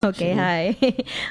Okay, hi.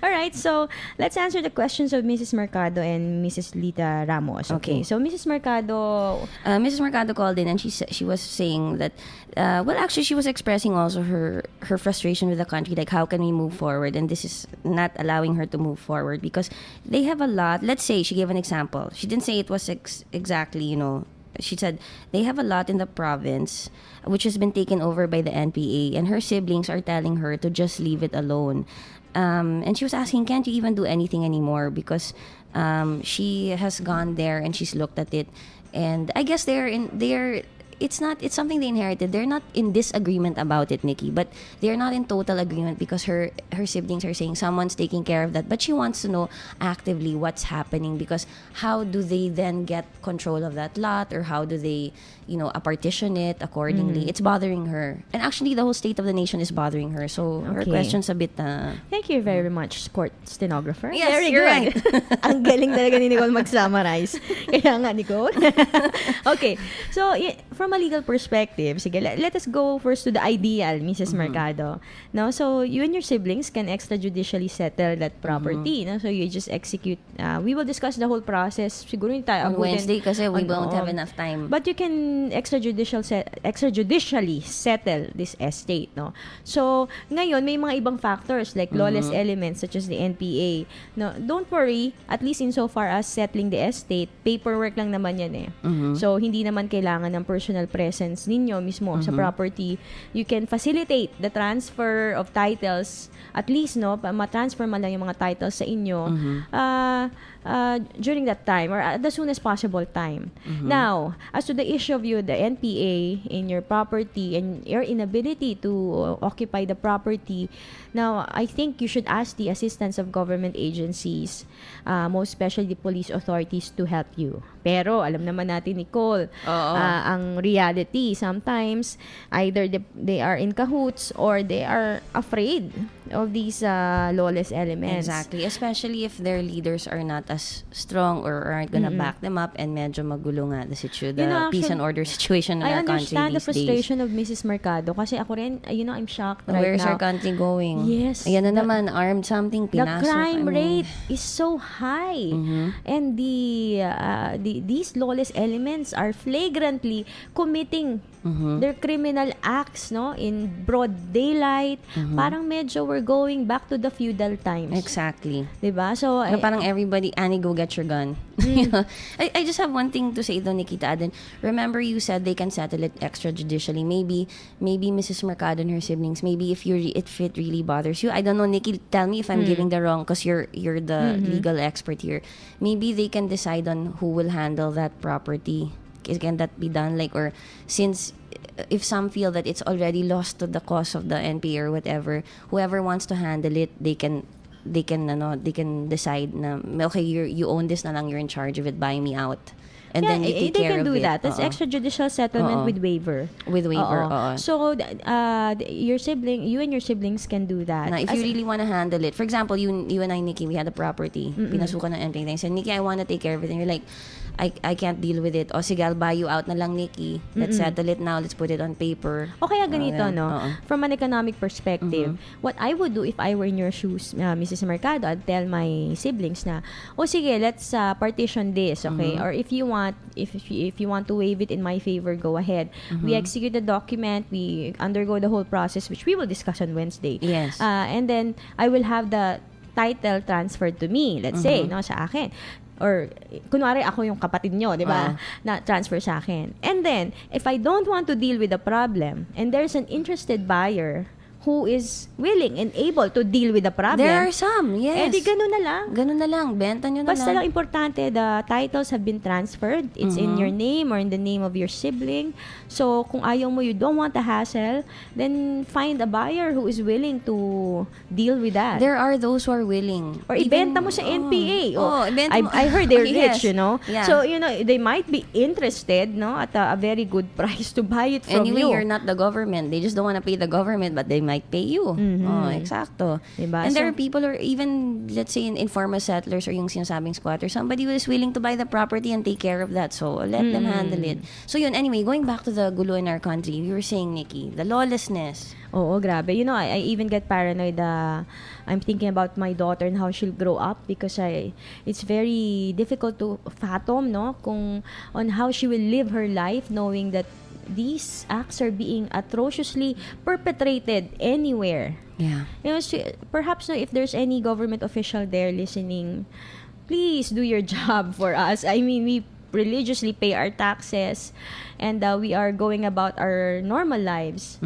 All right, so let's answer the questions of Mrs. Mercado and Mrs. Lita Ramos. Okay, Okay. so Mrs. Mercado, Mrs. Mercado called in and she was saying that, well, actually, she was expressing also her frustration with the country, like how can we move forward, and this is not allowing her to move forward because they have a lot. Let's say she gave an example. She didn't say it was exactly, She said they have a lot in the province, which has been taken over by the NPA, and her siblings are telling her to just leave it alone. And she was asking, can't you even do anything anymore? Because she has gone there and she's looked at it, and I guess it's something they inherited. They're not in disagreement about it, Nikki, but they're not in total agreement because her siblings are saying someone's taking care of that, but she wants to know actively what's happening, because how do they then get control of that lot, or how do they partition it accordingly? It's bothering her, and actually the whole state of the nation is bothering her, so her Okay. question's a bit thank you very much, court stenographer. Yes, Very you're good. Ang galing talaga ni Nicole mag-summarize. Kaya nga, Nicole. Okay, so from a legal perspective, sige, let us go first to the ideal, Mrs. Mercado. No, so you and your siblings can extrajudicially settle that property. No, so you just execute. We will discuss the whole process. Siguro hindi tayo on abutin Wednesday kasi we on- won't have oo. enough time. But you can extrajudicially settle this estate, no? So, ngayon, may mga ibang factors like lawless elements such as the NPA. No, don't worry, at least insofar as settling the estate, paperwork lang naman yan eh. So, hindi naman kailangan ng personal presence ninyo mismo sa property. You can facilitate the transfer of titles, at least, no, ma-transfer man lang yung mga titles sa inyo during that time, or at the soonest possible time. Now, as to the issue of the NPA in your property and your inability to occupy the property, now, I think you should ask the assistance of government agencies, most especially the police authorities, to help you. Pero, alam naman natin, Nicole, ang reality, sometimes, either they are in cahoots or they are afraid of these lawless elements. Exactly, especially if their leaders are not as strong or aren't gonna back them up, and medyo magulo nga the peace and order situation in I our country understand the these days. frustration of Mrs. Mercado kasi ako rin, I'm shocked right Where's now. our country going? Yes. Ayan na naman, armed something, The pinasok. crime rate is so high, and these lawless elements are flagrantly committing their criminal acts, no, in broad daylight. Parang medyo we're going back to the feudal times. Exactly. Diba? So, Na parang everybody, Annie, go get your gun. You know? I just have one thing to say though, Nikki, to add in. Remember you said they can settle it extrajudicially. Maybe Mrs. Mercado and her siblings, maybe if it really bothers you. I don't know, Nikki, tell me if I'm giving the wrong, because you're the legal expert here. Maybe they can decide on who will handle that property. Can that be done? Like, or since if some feel that it's already lost to the cause of the NPA or whatever, whoever wants to handle it, they can decide na, okay, you own this na lang, you're in charge of it, buy me out. And then you take they care can of do it. that. That's extrajudicial settlement with waiver. With waiver, oo. So, you and your siblings can do that. Na if you really want to handle it, for example, you and I, Nikki, we had a property, pinasukan ng NPA, and said, Nikki, I want to take care of it, and you're like, I can't deal with it. O sige, I'll buy you out na lang, Nikki. Let's settle it now. Let's put it on paper. O kaya ganito, no? Oo. From an economic perspective, what I would do if I were in your shoes, Mrs. Mercado, I'd tell my siblings na, sige, let's partition this, okay? Or if you want to waive it in my favor, go ahead. We execute the document, we undergo the whole process, which we will discuss on Wednesday. Yes. And then, I will have the title transferred to me, let's say, no, sa akin. Or, kunwari ako yung kapatid nyo, di ba? Na transfer sa akin. And then, if I don't want to deal with the problem, and there's an interested buyer who is willing and able to deal with the problem. There are some, yes. Di ganun na lang. Ganun na lang. Benta nyo na Basta lang. lang importante, the titles have been transferred. It's in your name or in the name of your sibling. So, kung ayaw mo, you don't want the hassle, then find a buyer who is willing to deal with that. There are those who are willing. Or ibenta mo sa NPA. Ibenta mo. I heard they're Yes. rich, Yeah. So, they might be interested, no, at a very good price to buy it from Anyway, you. you're not the government. They just don't want to pay the government, but they might might pay you. Oh, exacto. Diba? And there are people who are even, let's say, in informal settlers or yung sinasabing squatter, somebody who is willing to buy the property and take care of that. So, let them handle it. So, yun. Anyway, going back to the gulo in our country, you were saying, Nikki, the lawlessness. Oo, grabe. You know, I even get paranoid. I'm thinking about my daughter and how she'll grow up because it's very difficult to fathom, no? On how she will live her life knowing that these acts are being atrociously perpetrated anywhere. Yeah. You know, perhaps if there's any government official there listening, please do your job for us. I mean, we religiously pay our taxes and we are going about our normal lives.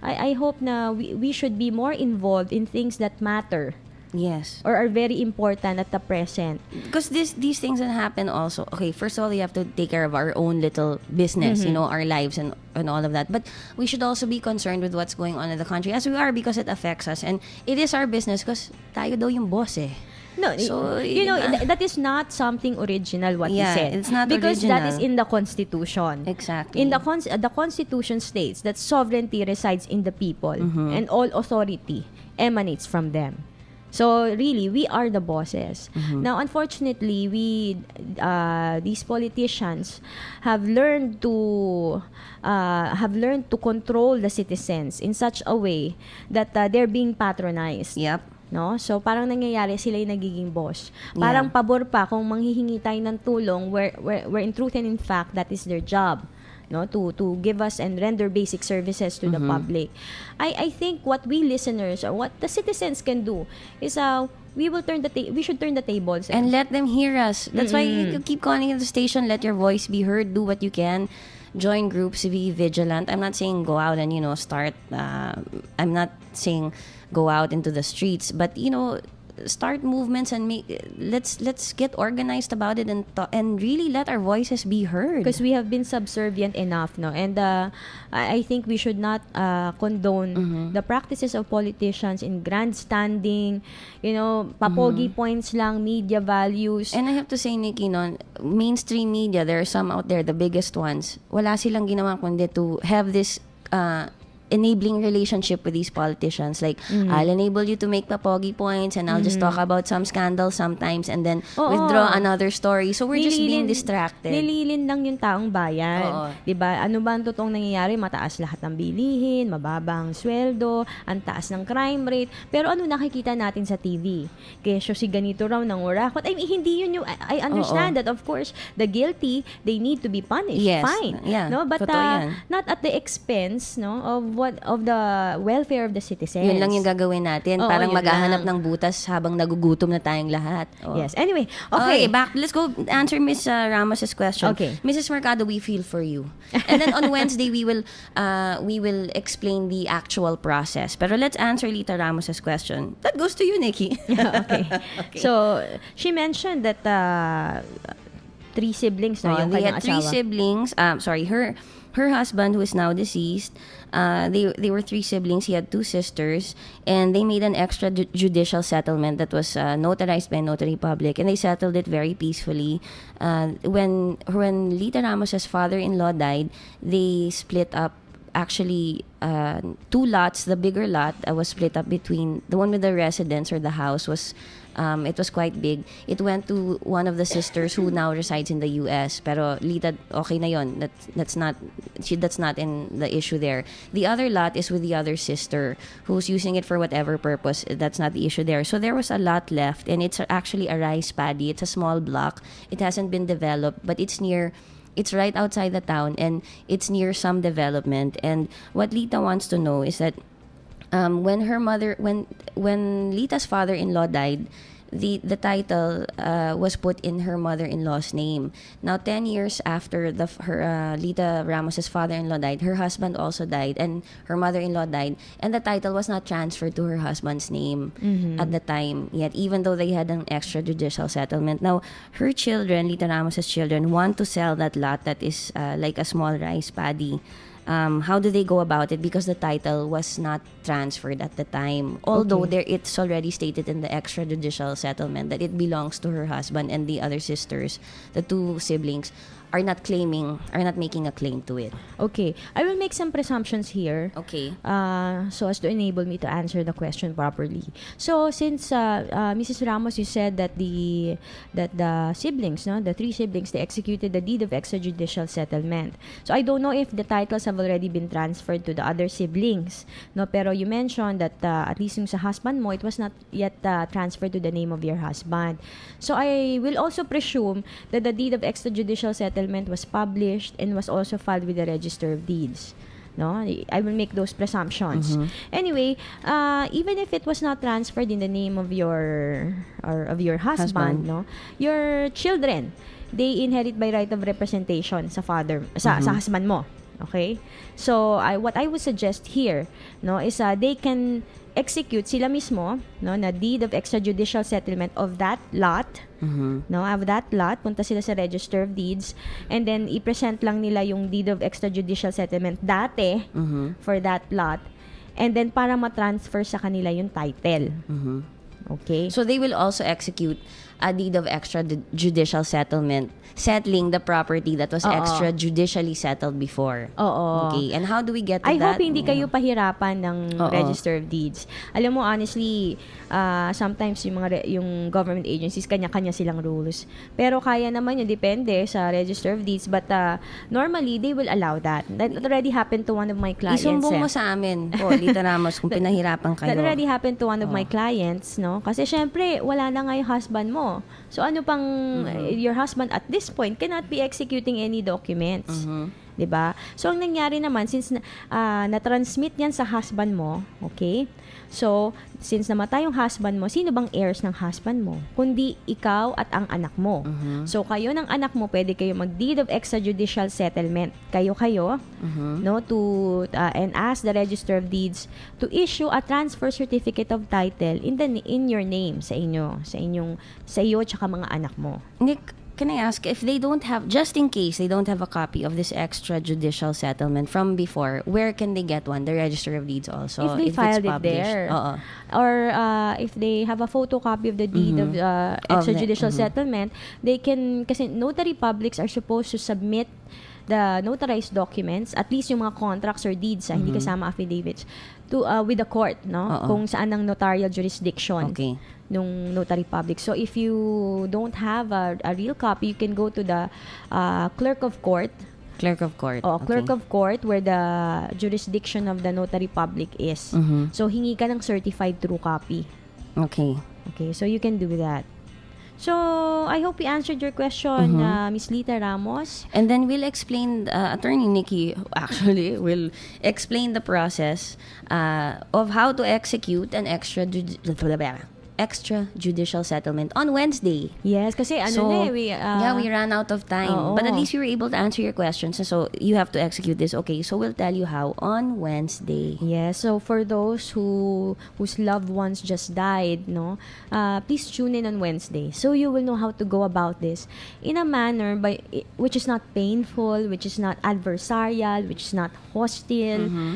I hope na we should be more involved in things that matter. Yes. Or are very important at the present. Because these things that happen also, okay, first of all, we have to take care of our own little business, you know, our lives and all of that. But we should also be concerned with what's going on in the country as we are because it affects us. And it is our business because tayo daw yung boss eh. No, so, you know, that is not something original what you said. It's not because original. that is in the Constitution. Exactly. In the Constitution states that sovereignty resides in the people and all authority emanates from them. So really, we are the bosses. Now, unfortunately, these politicians have learned to control the citizens in such a way that they're being patronized. Yep. No? So parang nangyayari sila yung nagiging boss. Parang pabor pa kung manghihingi tayo ng tulong where in truth and in fact that is their job. No, to give us and render basic services to the public. I think what we listeners or what the citizens can do is we should turn the tables and let them hear us. That's why you keep calling in the station, let your voice be heard, do what you can. Join groups, be vigilant. I'm not saying go out and start I'm not saying go out into the streets, but start movements and let's get organized about it and really let our voices be heard, because we have been subservient enough, no? And I think we should not condone the practices of politicians in grandstanding, papogi points lang, media values. And I have to say, Nikki, mainstream media, there are some out there, the biggest ones, wala silang ginawa kundi to have this enabling relationship with these politicians. Like, I'll enable you to make papogi points and I'll just talk about some scandal sometimes and then withdraw another story. So we're just being distracted. Nililin lang yung taong bayan. Diba? Ano ba ang totoong nangyayari? Mataas lahat ng bilihin, mababang sweldo, ang taas ng crime rate. Pero ano nakikita natin sa TV? Kesyo si ganito raw ng urakot. I mean, hindi yun yung... I understand that, of course, the guilty, they need to be punished. Yes. Fine. Yeah. No? But not at the expense, no, of the welfare of the citizens. Yun lang yung gagawin natin. Parang maghahanap ng butas habang nagugutom na tayong lahat. Yes. Anyway, okay. Back. Let's go answer Miss Ramos's question. Okay. Mrs. Mercado, we feel for you. And then on Wednesday, we will explain the actual process. Pero let's answer Lita Ramos's question. That goes to you, Nikki. Okay. So, she mentioned that 3 siblings na yung they kanyang had 3 asawa. siblings. Her husband, who is now deceased, they were 3 siblings. He had 2 sisters, and they made an extrajudicial settlement that was notarized by notary public, and they settled it very peacefully. When Lita Ramos's father-in-law died, they split up. Actually, 2 lots. The bigger lot was split up between the one with the residence or the house was. It was quite big. It went to one of the sisters who now resides in the U.S. Pero Lita, okay na yon. That's not in the issue there. The other lot is with the other sister who's using it for whatever purpose. That's not the issue there. So there was a lot left, and it's actually a rice paddy. It's a small block. It hasn't been developed, but it's right outside the town, and it's near some development. And what Lita wants to know is that when Lita's father-in-law died, the title was put in her mother-in-law's name. Now, 10 years after Lita Ramos's father-in-law died, her husband also died, and her mother-in-law died, and the title was not transferred to her husband's name at the time yet, even though they had an extrajudicial settlement. Now, her children, Lita Ramos's children, want to sell that lot that is like a small rice paddy. How do they go about it? Because the title was not transferred at the time. Although it's already stated in the extrajudicial settlement that it belongs to her husband and the other sisters, the two siblings, are not making a claim to it. Okay. I will make some presumptions here. Okay. So as to enable me to answer the question properly. So since Mrs. Ramos, you said that the siblings, no, the three siblings, they executed the deed of extrajudicial settlement. So I don't know if the titles have already been transferred to the other siblings, no. Pero you mentioned that at least yung sa husband mo, it was not yet transferred to the name of your husband. So I will also presume that the deed of extrajudicial settlement was published and was also filed with the Register of Deeds. No, I will make those presumptions. Anyway, even if it was not transferred in the name of your husband, no, your children, they inherit by right of representation sa father, sa husband mo. Okay? So what I would suggest here, no, is they can execute sila mismo, no, na deed of extrajudicial settlement of that lot. No, of that lot, punta sila sa Register of Deeds, and then i-present lang nila yung deed of extrajudicial settlement dati for that lot, and then para ma-transfer sa kanila yung title. Okay? So they will also execute a deed of extrajudicial settlement, settling the property that was extrajudicially settled before. Okay. And how do we get to I that? hope hindi kayo pahirapan ng Register of Deeds. Alam mo, honestly, sometimes yung government agencies, kanya-kanya silang rules. Pero kaya naman yun, depende sa Register of Deeds. But normally, they will allow that. That already happened to one of my clients. Isumbong mo sa amin po, Lita Ramos, kung pinahirapan kayo. That already happened to one of my clients, no? Kasi syempre, wala na nga yung husband mo. So ano pang your husband at this point cannot be executing any documents. 'Di ba? So ang nangyari naman since na-transmit yan sa husband mo, okay? So since namatay yung husband mo, sino bang heirs ng husband mo? Kundi ikaw at ang anak mo. So kayo ng anak mo, pwede kayo mag-deed of extrajudicial settlement. Kayo no, to and ask the Register of Deeds to issue a transfer certificate of title in your name, sa iyo tsaka mga anak mo. Nick, can I ask, if they don't have, just in case they don't have a copy of this extrajudicial settlement from before, where can they get one? The Register of Deeds also, if they filed it's it there. Or if they have a photocopy of the deed of extrajudicial settlement, they can, kasi notary publics are supposed to submit the notarized documents, at least yung mga contracts or deeds, hindi kasama affidavits, to with the court, no? Kung saan ang notarial jurisdiction nung notary public. So if you don't have a real copy, you can go to the clerk of court. Clerk of court. Clerk of court, where the jurisdiction of the notary public is. So hingi ka ng certified true copy. Okay, so you can do that. So, I hope we answered your question, Ms. Lita Ramos. And then we'll explain, Atty.Nikki actually will explain the process of how to execute an extrajudicial settlement on Wednesday. Yes, kasi we ran out of time. But at least we were able to answer your questions. So, you have to execute this. Okay, so we'll tell you how on Wednesday. Yes, so for those whose loved ones just died, no, please tune in on Wednesday. So you will know how to go about this in a manner which is not painful, which is not adversarial, which is not hostile,